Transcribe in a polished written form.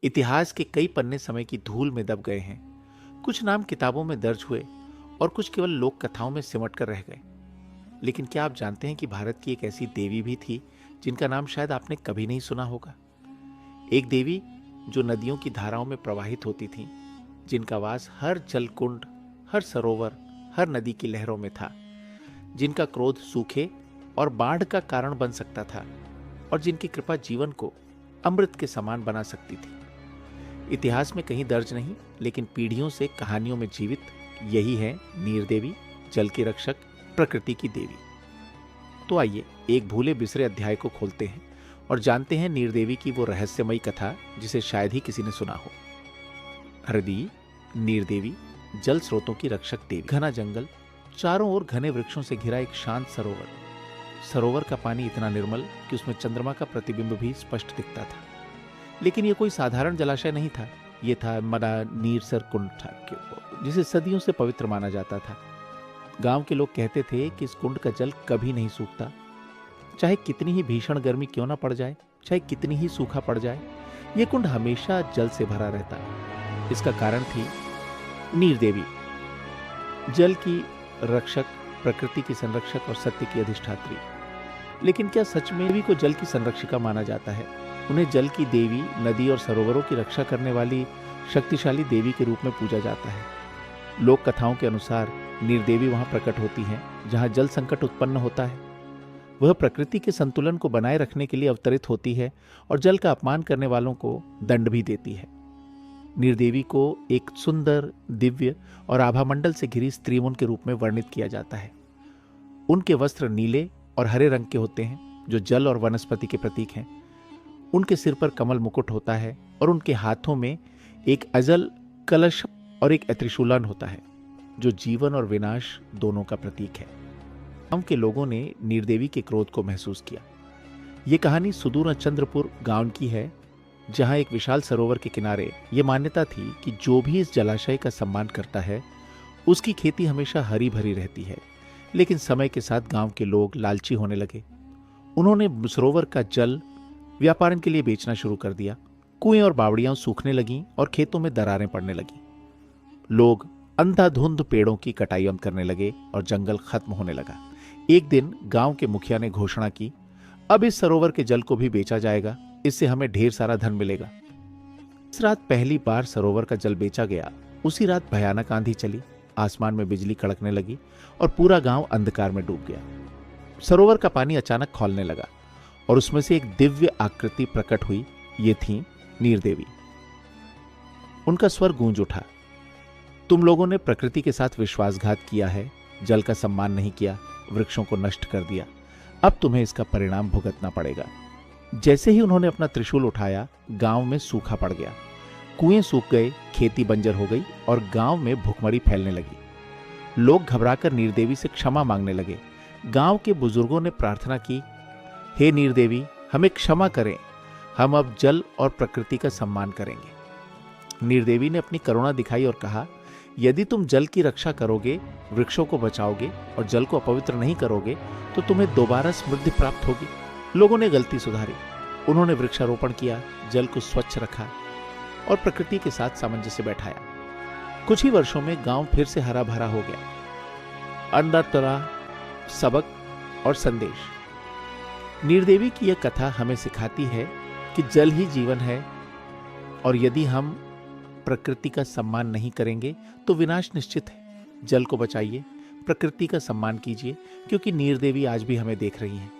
इतिहास के कई पन्ने समय की धूल में दब गए हैं। कुछ नाम किताबों में दर्ज हुए और कुछ केवल लोक कथाओं में सिमट कर रह गए। लेकिन क्या आप जानते हैं कि भारत की एक ऐसी देवी भी थी जिनका नाम शायद आपने कभी नहीं सुना होगा। एक देवी जो नदियों की धाराओं में प्रवाहित होती थी, जिनका वास हर जलकुंड, हर सरोवर, हर नदी की लहरों में था, जिनका क्रोध सूखे और बाढ़ का कारण बन सकता था और जिनकी कृपा जीवन को अमृत के समान बना सकती थी। इतिहास में कहीं दर्ज नहीं, लेकिन पीढ़ियों से कहानियों में जीवित यही है नीर देवी, जल की रक्षक, प्रकृति की देवी। तो आइए एक भूले बिसरे अध्याय को खोलते हैं और जानते हैं नीर देवी की वो रहस्यमयी कथा जिसे शायद ही किसी ने सुना हो। हरदी, नीर देवी, जल स्रोतों की रक्षक देवी। घना जंगल, चारों ओर घने वृक्षों से घिरा एक शांत सरोवर। सरोवर का पानी इतना निर्मल कि उसमें चंद्रमा का प्रतिबिंब भी स्पष्ट दिखता था। लेकिन यह कोई साधारण जलाशय नहीं था। यह था मना नीरसर कुंड था, जिसे सदियों से पवित्र माना जाता था। गांव के लोग कहते थे कि इस कुंड का जल कभी नहीं सूखता, चाहे कितनी ही भीषण गर्मी क्यों ना पड़ जाए, चाहे कितनी ही सूखा पड़ जाए, यह कुंड हमेशा जल से भरा रहता। इसका कारण थी नीर देवी, जल की रक्षक, प्रकृति की संरक्षक और सत्य की अधिष्ठात्री। लेकिन क्या सच में देवी को जल की संरक्षिका माना जाता है? उन्हें जल की देवी, नदी और सरोवरों की रक्षा करने वाली शक्तिशाली देवी के रूप में पूजा जाता है। लोक कथाओं के अनुसार नीर देवी वहां प्रकट होती हैं जहां जल संकट उत्पन्न होता है। वह प्रकृति के संतुलन को बनाए रखने के लिए अवतरित होती है और जल का अपमान करने वालों को दंड भी देती है। नीर देवी को एक सुंदर, दिव्य और आभामंडल से घिरी स्त्रीमून के रूप में वर्णित किया जाता है। उनके वस्त्र नीले और हरे रंग के होते हैं, जो जल और वनस्पति के प्रतीक हैं। उनके सिर पर कमल मुकुट होता है और उनके हाथों में एक अजल कलश और एक त्रिशूलन होता है, जो जीवन और विनाश दोनों का प्रतीक है। गांव के लोगों ने नीर देवी के क्रोध को महसूस किया। यह कहानी सुदूर चंद्रपुर गांव की है, जहां एक विशाल सरोवर के किनारे यह मान्यता थी कि जो भी इस जलाशय का सम्मान करता है, उसकी खेती हमेशा हरी भरी रहती है। लेकिन समय के साथ गांव के लोग लालची होने लगे। उन्होंने सरोवर का जल व्यापारण के लिए बेचना शुरू कर दिया। कुएं और बावड़ियां सूखने लगीं और खेतों में दरारें पड़ने लगीं। लोग अंधाधुंध पेड़ों की कटाई करने लगे और जंगल खत्म होने लगा। एक दिन गांव के मुखिया ने घोषणा की, अब इस सरोवर के जल को भी बेचा जाएगा, इससे हमें ढेर सारा धन मिलेगा। इस रात पहली बार सरोवर का जल बेचा गया। उसी रात भयानक आंधी चली, आसमान में बिजली कड़कने लगी और पूरा गांव अंधकार में डूब गया। सरोवर का पानी अचानक खौलने लगा और उसमें से एक दिव्य आकृति प्रकट हुई। ये थी नीर देवी। उनका स्वर गूंज उठा, तुम लोगों ने प्रकृति के साथ विश्वासघात किया है, जल का सम्मान नहीं किया, वृक्षों को नष्ट कर दिया। अब तुम्हें इसका परिणाम भुगतना पड़ेगा। जैसे ही उन्होंने अपना त्रिशूल उठाया, गांव में सूखा पड़ गया। कुएं सूख गए, खेती बंजर हो गई और गांव में भुखमरी फैलने लगी। लोग घबराकर नीर देवी से क्षमा मांगने लगे। गांव के बुजुर्गों ने प्रार्थना की, हे नीर देवी, हमें क्षमा करें, हम अब जल और प्रकृति का सम्मान करेंगे। नीर देवी ने अपनी करुणा दिखाई और कहा, यदि तुम जल की रक्षा करोगे, वृक्षों को बचाओगे और जल को अपवित्र नहीं करोगे, तो तुम्हें दोबारा समृद्धि प्राप्त होगी। लोगों ने गलती सुधारी। उन्होंने वृक्षारोपण किया, जल को स्वच्छ रखा और प्रकृति के साथ सामंजस्य बैठाया। कुछ ही वर्षों में गांव फिर से हरा भरा हो गया। अंदर तरह सबक और संदेश। नीर देवी की यह कथा हमें सिखाती है कि जल ही जीवन है और यदि हम प्रकृति का सम्मान नहीं करेंगे तो विनाश निश्चित है। जल को बचाइए, प्रकृति का सम्मान कीजिए, क्योंकि नीर देवी आज भी हमें देख रही हैं।